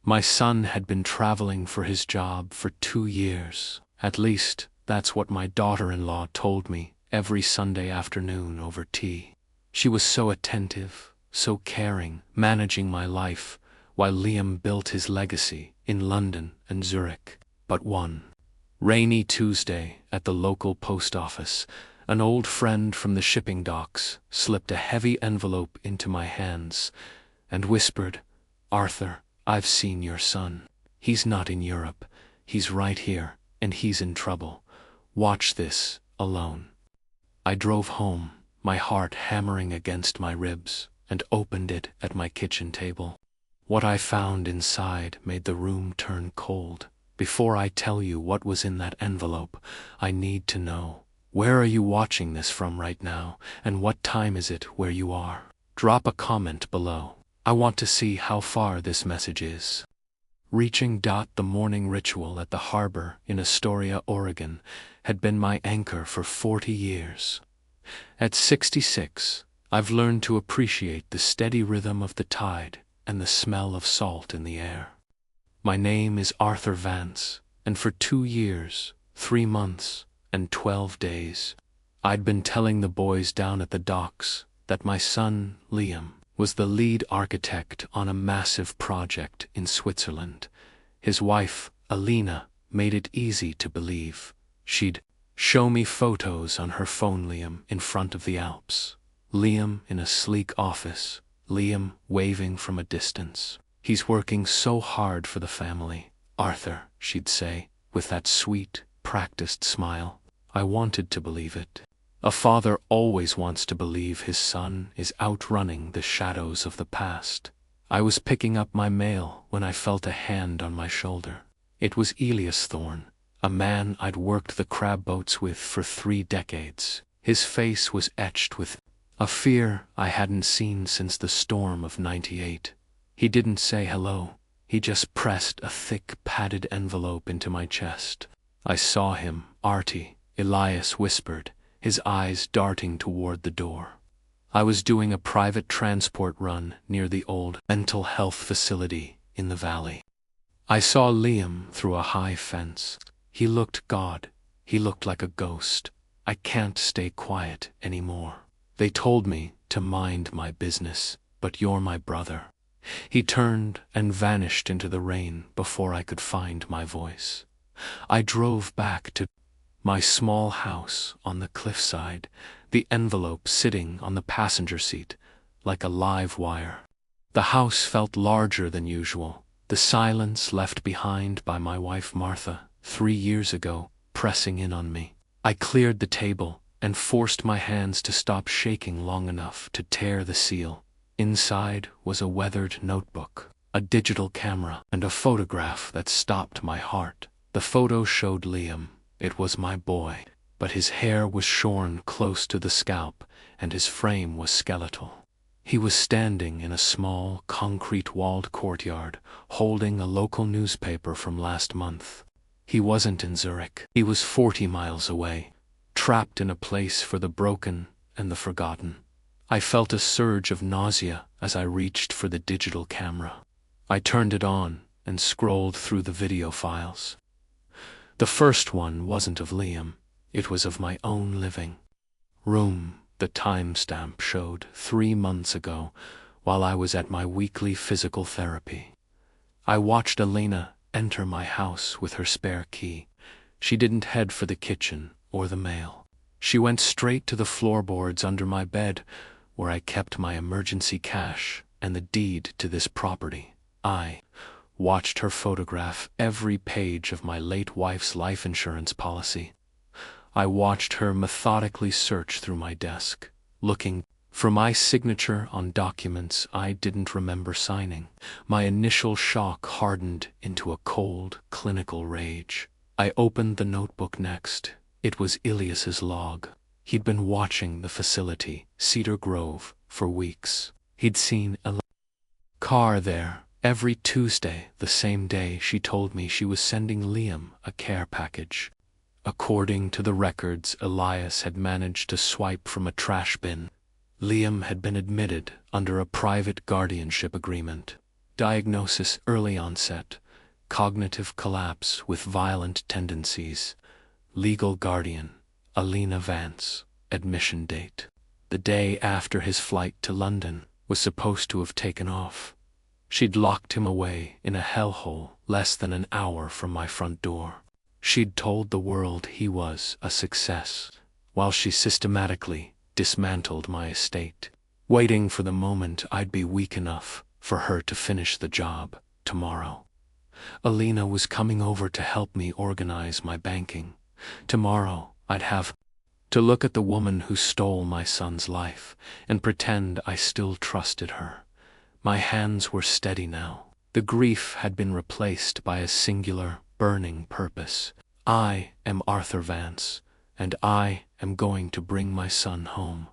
My son had been traveling for his job for 2 years. At least, that's what my daughter-in-law told me every Sunday afternoon over tea. She was so attentive, so caring, managing my life, while Liam built his legacy in London and Zurich. But one rainy Tuesday at the local post office, an old friend from the shipping docks slipped a heavy envelope into my hands and whispered, "Arthur, I've seen your son. He's not in Europe. He's right here, and he's in trouble. Watch this, alone." I drove home, my heart hammering against my ribs, and opened it at my kitchen table. What I found inside made the room turn cold. Before I tell you what was in that envelope, I need to know, where are you watching this from right now, and what time is it where you are? Drop a comment below. I want to see how far this message is reaching. The morning ritual at the harbor in Astoria, Oregon, had been my anchor for 40 years. At 66, I've learned to appreciate the steady rhythm of the tide and the smell of salt in the air. My name is Arthur Vance, and for 2 years, 3 months, and 12 days, I'd been telling the boys down at the docks that my son, Liam, was the lead architect on a massive project in Switzerland. His wife, Alina, made it easy to believe. She'd show me photos on her phone, Liam in front of the Alps, Liam in a sleek office, Liam waving from a distance. "He's working so hard for the family, Arthur," she'd say, with that sweet, practiced smile. I wanted to believe it. A father always wants to believe his son is outrunning the shadows of the past. I was picking up my mail when I felt a hand on my shoulder. It was Elias Thorne, a man I'd worked the crab boats with for 3 decades. His face was etched with a fear I hadn't seen since the storm of '98. He didn't say hello. He just pressed a thick, padded envelope into my chest. "I saw him, Artie," Elias whispered, his eyes darting toward the door. I was doing a private transport run near the old mental health facility in the valley. I saw Liam through a high fence. He looked he looked like a ghost. I can't stay quiet anymore. They told me to mind my business, but you're my brother. He turned and vanished into the rain before I could find my voice. I drove back to my small house on the cliffside, the envelope sitting on the passenger seat like a live wire. The house felt larger than usual, the silence left behind by my wife Martha 3 years ago pressing in on me. I cleared the table and forced my hands to stop shaking long enough to tear the seal. Inside was a weathered notebook, a digital camera, and a photograph that stopped my heart. The photo showed Liam. It was my boy, but his hair was shorn close to the scalp, and his frame was skeletal. He was standing in a small, concrete-walled courtyard, holding a local newspaper from last month. He wasn't in Zurich. He was 40 miles away, trapped in a place for the broken and the forgotten. I felt a surge of nausea as I reached for the digital camera. I turned it on and scrolled through the video files. The first one wasn't of Liam, it was of my own living room. The timestamp showed 3 months ago, while I was at my weekly physical therapy. I watched Elena enter my house with her spare key. She didn't head for the kitchen or the mail. She went straight to the floorboards under my bed, where I kept my emergency cash and the deed to this property. I watched her photograph every page of my late wife's life insurance policy. I watched her methodically search through my desk, looking for my signature on documents I didn't remember signing. My initial shock hardened into a cold, clinical rage. I opened the notebook next. It was Elias's log. He'd been watching the facility, Cedar Grove, for weeks. He'd seen a car there every Tuesday, the same day she told me she was sending Liam a care package. According to the records Elias had managed to swipe from a trash bin, Liam had been admitted under a private guardianship agreement. Diagnosis: early onset, cognitive collapse with violent tendencies. Legal guardian: Alina Vance. Admission date: the day after his flight to London was supposed to have taken off. She'd locked him away in a hellhole less than an hour from my front door. She'd told the world he was a success, while she systematically dismantled my estate, waiting for the moment I'd be weak enough for her to finish the job tomorrow. Alina was coming over to help me organize my banking. Tomorrow I'd have to look at the woman who stole my son's life and pretend I still trusted her. My hands were steady now. The grief had been replaced by a singular, burning purpose. I am Arthur Vance, and I am going to bring my son home.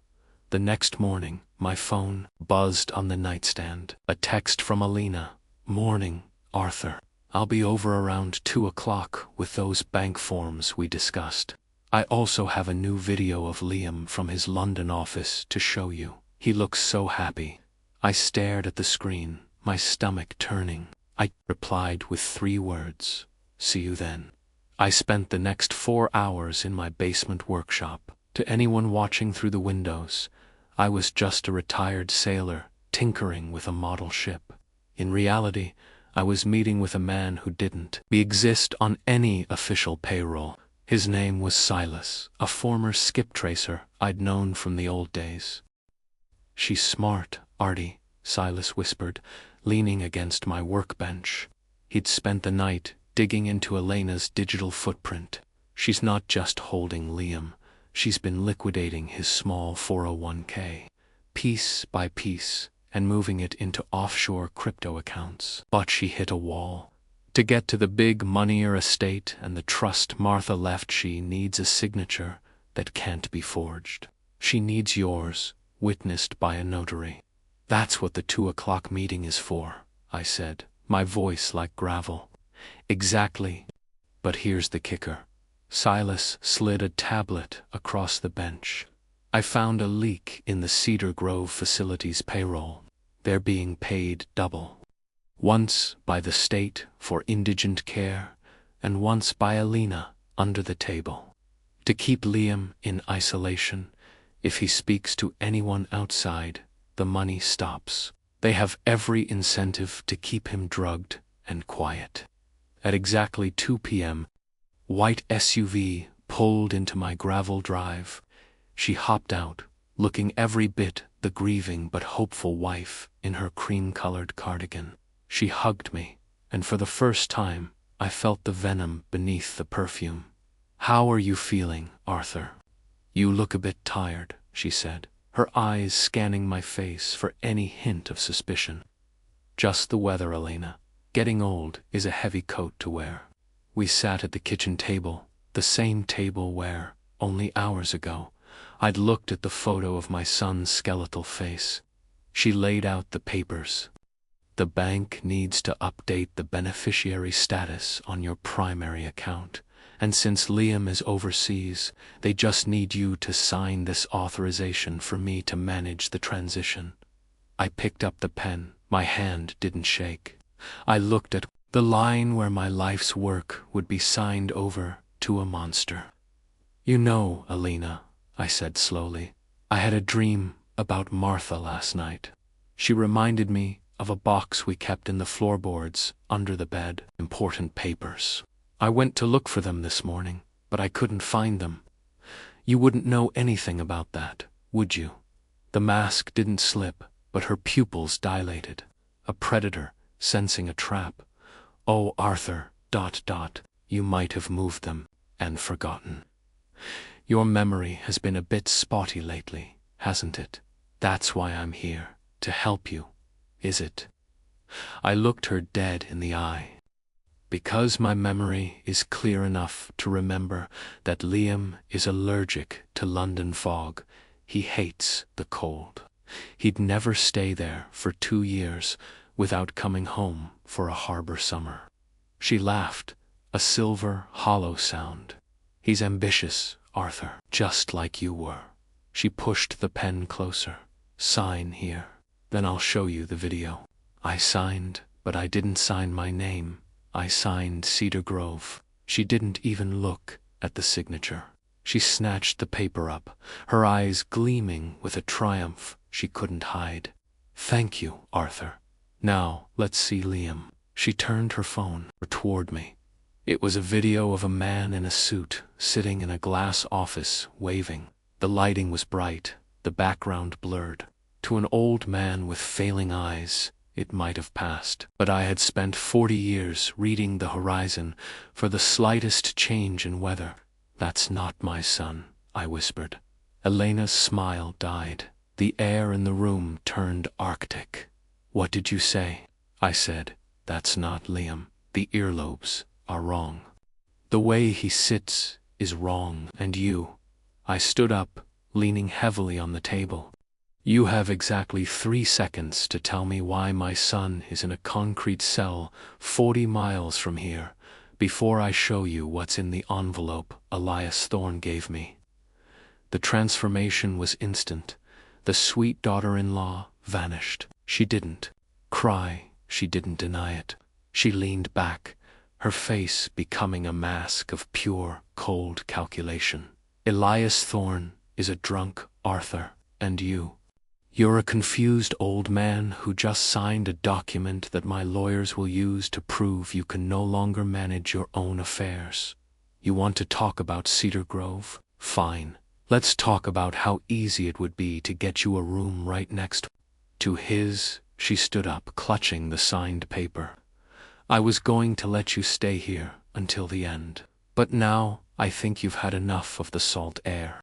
The next morning, my phone buzzed on the nightstand. A text from Alina. Morning, Arthur. I'll be over around 2 o'clock with those bank forms we discussed. I also have a new video of Liam from his London office to show you. He looks so happy. I stared at the screen, my stomach turning. I replied with 3 words. See you then. I spent the next 4 hours in my basement workshop. To anyone watching through the windows, I was just a retired sailor tinkering with a model ship. In reality, I was meeting with a man who didn't exist on any official payroll. His name was Silas, a former skip tracer I'd known from the old days. She's smart, Artie, Silas whispered, leaning against my workbench. He'd spent the night digging into Elena's digital footprint. She's not just holding Liam, she's been liquidating his small 401k, piece by piece, and moving it into offshore crypto accounts. But she hit a wall. To get to the big money-er estate and the trust Martha left, she needs a signature that can't be forged. She needs yours, witnessed by a notary. That's what the 2 o'clock meeting is for, I said, my voice like gravel. Exactly. But here's the kicker. Silas slid a tablet across the bench. I found a leak in the Cedar Grove facility's payroll. They're being paid double. Once by the state for indigent care, and once by Alina under the table. To keep Liam in isolation, if he speaks to anyone outside, the money stops. They have every incentive to keep him drugged and quiet. At exactly 2 p.m., white SUV pulled into my gravel drive. She hopped out, looking every bit the grieving but hopeful wife in her cream-colored cardigan. She hugged me, and for the first time, I felt the venom beneath the perfume. How are you feeling, Arthur? You look a bit tired, she said, her eyes scanning my face for any hint of suspicion. Just the weather, Elena. Getting old is a heavy coat to wear. We sat at the kitchen table, the same table where, only hours ago, I'd looked at the photo of my son's skeletal face. She laid out the papers. The bank needs to update the beneficiary status on your primary account, and since Liam is overseas, they just need you to sign this authorization for me to manage the transition. I picked up the pen. My hand didn't shake. I looked at the line where my life's work would be signed over to a monster. You know, Alina, I said slowly, I had a dream about Martha last night. She reminded me of a box we kept in the floorboards under the bed. Important papers. I went to look for them this morning, but I couldn't find them. You wouldn't know anything about that, would you? The mask didn't slip, but her pupils dilated. A predator, sensing a trap. Oh, Arthur, ... you might have moved them and forgotten. Your memory has been a bit spotty lately, hasn't it? That's why I'm here, to help you, is it? I looked her dead in the eye. Because my memory is clear enough to remember that Liam is allergic to London fog. He hates the cold. He'd never stay there for 2 years without coming home for a harbor summer. She laughed, a silver, hollow sound. He's ambitious, Arthur, just like you were. She pushed the pen closer. Sign here. Then I'll show you the video. I signed, but I didn't sign my name. I signed Cedar Grove. She didn't even look at the signature. She snatched the paper up, her eyes gleaming with a triumph she couldn't hide. "Thank you, Arthur. Now, let's see Liam." She turned her phone toward me. It was a video of a man in a suit, sitting in a glass office, waving. The lighting was bright, the background blurred. To an old man with failing eyes, it might have passed. But I had spent 40 years reading the horizon for the slightest change in weather. "That's not my son," I whispered. Elena's smile died. The air in the room turned arctic. "What did you say?" I said. "That's not Liam. The earlobes are wrong. The way he sits is wrong, and you." I stood up, leaning heavily on the table. "You have exactly 3 seconds to tell me why my son is in a concrete cell 40 miles from here, before I show you what's in the envelope Elias Thorne gave me." The transformation was instant. The sweet daughter-in-law vanished. She didn't cry, she didn't deny it. She leaned back, her face becoming a mask of pure, cold calculation. "Elias Thorne is a drunk, Arthur, and you're a confused old man who just signed a document that my lawyers will use to prove you can no longer manage your own affairs. You want to talk about Cedar Grove? Fine. Let's talk about how easy it would be to get you a room right next to his." She stood up, clutching the signed paper. "I was going to let you stay here until the end. But now I think you've had enough of the salt air."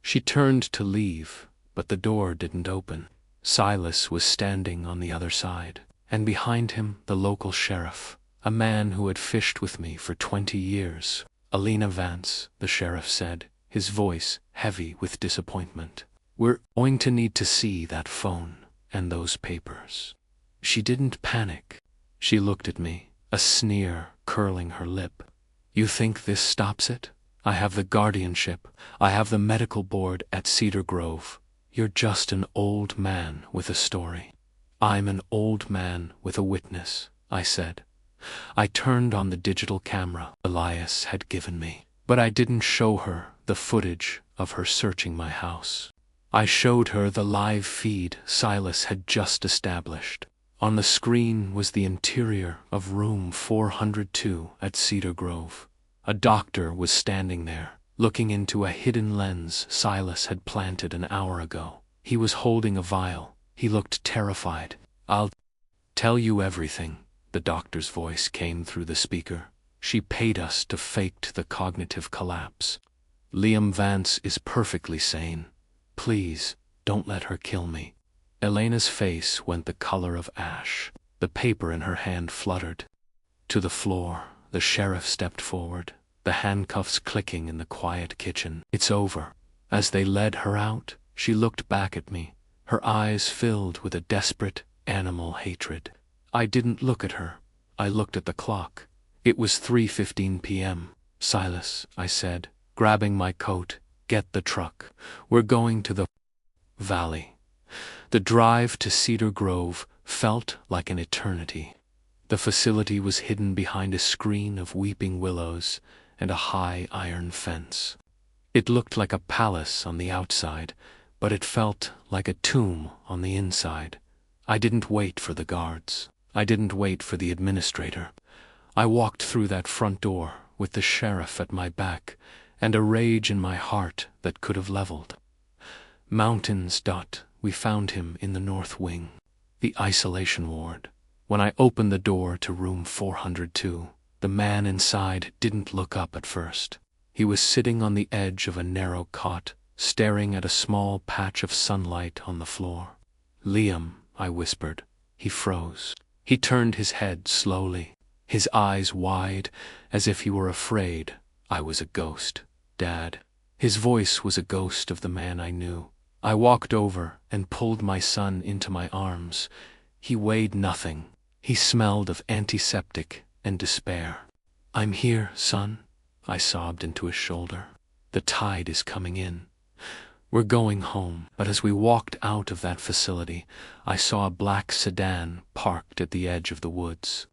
She turned to leave, but the door didn't open. Silas was standing on the other side, and behind him the local sheriff, a man who had fished with me for 20 years. "Elena Vance," the sheriff said, his voice heavy with disappointment. "We're going to need to see that phone and those papers." She didn't panic. She looked at me, a sneer curling her lip. "You think this stops it? I have the guardianship. I have the medical board at Cedar Grove. You're just an old man with a story." "I'm an old man with a witness," I said. I turned on the digital camera Elias had given me, but I didn't show her the footage of her searching my house. I showed her the live feed Silas had just established. On the screen was the interior of room 402 at Cedar Grove. A doctor was standing there, looking into a hidden lens Silas had planted an hour ago. He was holding a vial. He looked terrified. "I'll tell you everything," the doctor's voice came through the speaker. "She paid us to fake the cognitive collapse. Liam Vance is perfectly sane. Please, don't let her kill me." Elena's face went the color of ash. The paper in her hand fluttered. To the floor, the sheriff stepped forward, the handcuffs clicking in the quiet kitchen. "It's over." As they led her out, she looked back at me, her eyes filled with a desperate, animal hatred. I didn't look at her. I looked at the clock. It was 3:15 p.m. "Silas," I said, grabbing my coat, "get the truck. We're going to the valley." The drive to Cedar Grove felt like an eternity. The facility was hidden behind a screen of weeping willows and a high iron fence. It looked like a palace on the outside, but it felt like a tomb on the inside. I didn't wait for the guards. I didn't wait for the administrator. I walked through that front door with the sheriff at my back and a rage in my heart that could have leveled. Mountains. We found him in the north wing, the isolation ward. When I opened the door to room 402, the man inside didn't look up at first. He was sitting on the edge of a narrow cot, staring at a small patch of sunlight on the floor. "Liam," I whispered. He froze. He turned his head slowly, his eyes wide, as if he were afraid I was a ghost. "Dad." His voice was a ghost of the man I knew. I walked over and pulled my son into my arms. He weighed nothing. He smelled of antiseptic and despair. "I'm here, son," I sobbed into his shoulder. "The tide is coming in. "We're going home." But as we walked out of that facility, I saw a black sedan parked at the edge of the woods.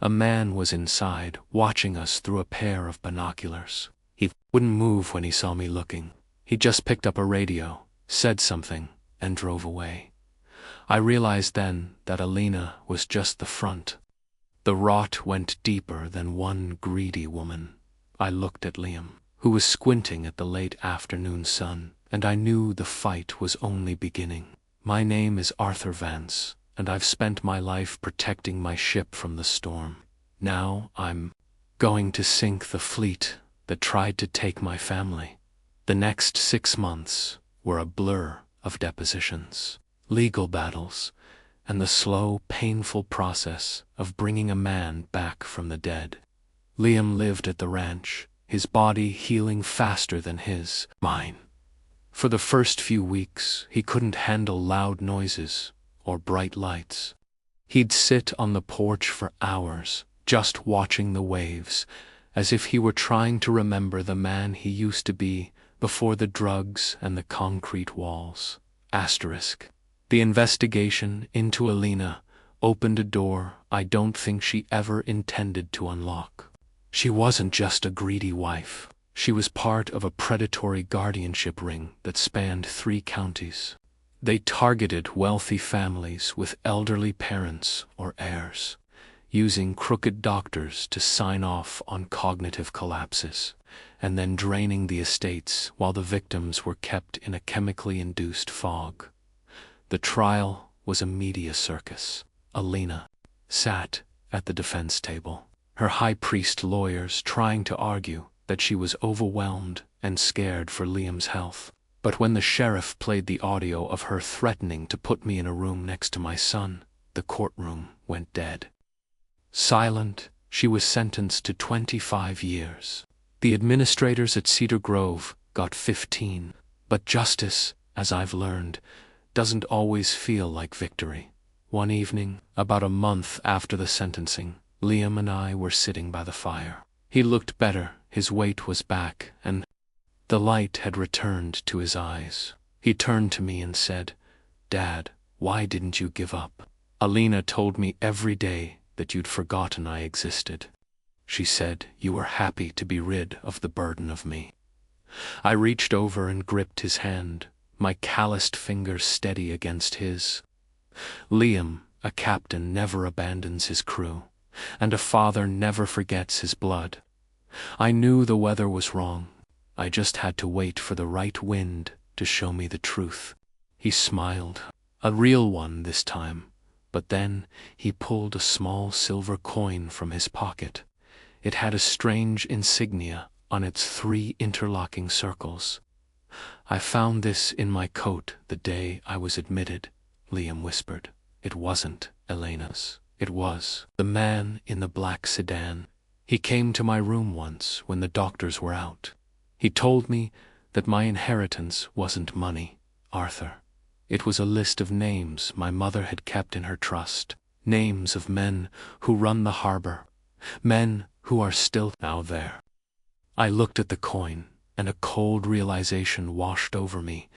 A man was inside, watching us through a pair of binoculars. He wouldn't move when he saw me looking. He just picked up a radio, said something, and drove away. I realized then that Alina was just the front. The rot went deeper than one greedy woman. I looked at Liam, who was squinting at the late afternoon sun, and I knew the fight was only beginning. My name is Arthur Vance, and I've spent my life protecting my ship from the storm. Now I'm going to sink the fleet that tried to take my family. The next 6 months were a blur of depositions, legal battles, and the slow, painful process of bringing a man back from the dead. Liam lived at the ranch, his body healing faster than his, mine. For the first few weeks, he couldn't handle loud noises or bright lights. He'd sit on the porch for hours, just watching the waves, as if he were trying to remember the man he used to be before the drugs and the concrete walls. The investigation into Alina opened a door I don't think she ever intended to unlock. She wasn't just a greedy wife. She was part of a predatory guardianship ring that spanned 3 counties. They targeted wealthy families with elderly parents or heirs, using crooked doctors to sign off on cognitive collapses, and then draining the estates while the victims were kept in a chemically induced fog. The trial was a media circus. Alina sat at the defense table, her high priest lawyers trying to argue that she was overwhelmed and scared for Liam's health. But when the sheriff played the audio of her threatening to put me in a room next to my son, the courtroom went dead. Silent, she was sentenced to 25 years. The administrators at Cedar Grove got 15, but justice, as I've learned, doesn't always feel like victory. One evening, about a month after the sentencing, Liam and I were sitting by the fire. He looked better, his weight was back, and the light had returned to his eyes. He turned to me and said, "Dad, why didn't you give up? Alina told me every day that you'd forgotten I existed. She said you were happy to be rid of the burden of me." I reached over and gripped his hand, my calloused fingers steady against his. Liam, a captain, never abandons his crew, and a father never forgets his blood. I knew the weather was wrong. I just had to wait for the right wind to show me the truth. He smiled, a real one this time, but then he pulled a small silver coin from his pocket. It had a strange insignia on its 3 interlocking circles. "I found this in my coat the day I was admitted," Liam whispered. "It wasn't Elena's. It was the man in the black sedan. He came to my room once when the doctors were out. He told me that my inheritance wasn't money, Arthur. It was a list of names my mother had kept in her trust, names of men who run the harbor, men who are still now there." I looked at the coin, and a cold realization washed over me.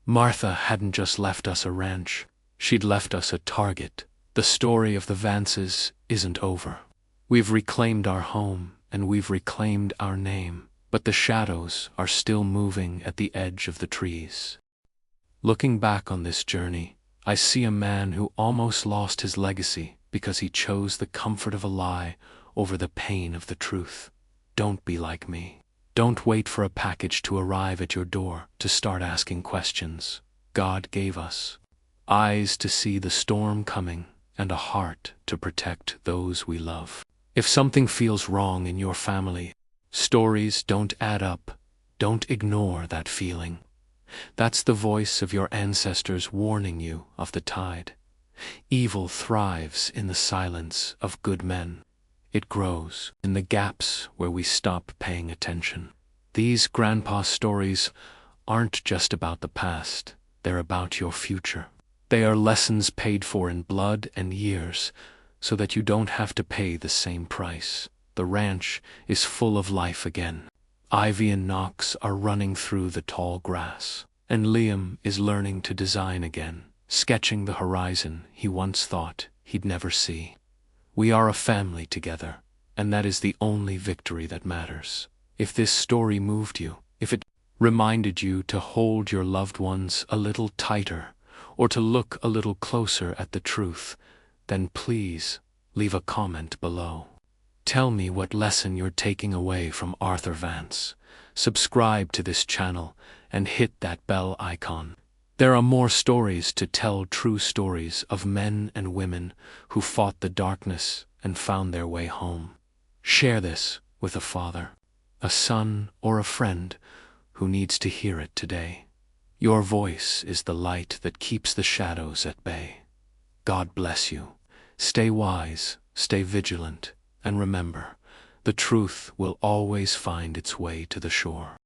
Martha hadn't just left us a ranch, she'd left us a target. The story of the Vances isn't over. We've reclaimed our home, and we've reclaimed our name. But the shadows are still moving at the edge of the trees. Looking back on this journey, I see a man who almost lost his legacy because he chose the comfort of a lie over the pain of the truth. Don't be like me. Don't wait for a package to arrive at your door to start asking questions. God gave us eyes to see the storm coming and a heart to protect those we love. If something feels wrong in your family, stories don't add up. Don't ignore that feeling. That's the voice of your ancestors warning you of the tide. Evil thrives in the silence of good men. It grows in the gaps where we stop paying attention. These grandpa stories aren't just about the past. They're about your future. They are lessons paid for in blood and years so that you don't have to pay the same price. The ranch is full of life again. Ivy and Knox are running through the tall grass, And Liam is learning to design again, sketching the horizon he once thought he'd never see. We are a family together, and that is the only victory that matters. If this story moved you, if it reminded you to hold your loved ones a little tighter, or to look a little closer at the truth, then please leave a comment below. Tell me what lesson you're taking away from Arthur Vance. Subscribe to this channel and hit that bell icon. There are more stories to tell, true stories of men and women who fought the darkness and found their way home. Share this with a father, a son, or a friend who needs to hear it today. Your voice is the light that keeps the shadows at bay. God bless you. Stay wise, stay vigilant, and remember, the truth will always find its way to the shore.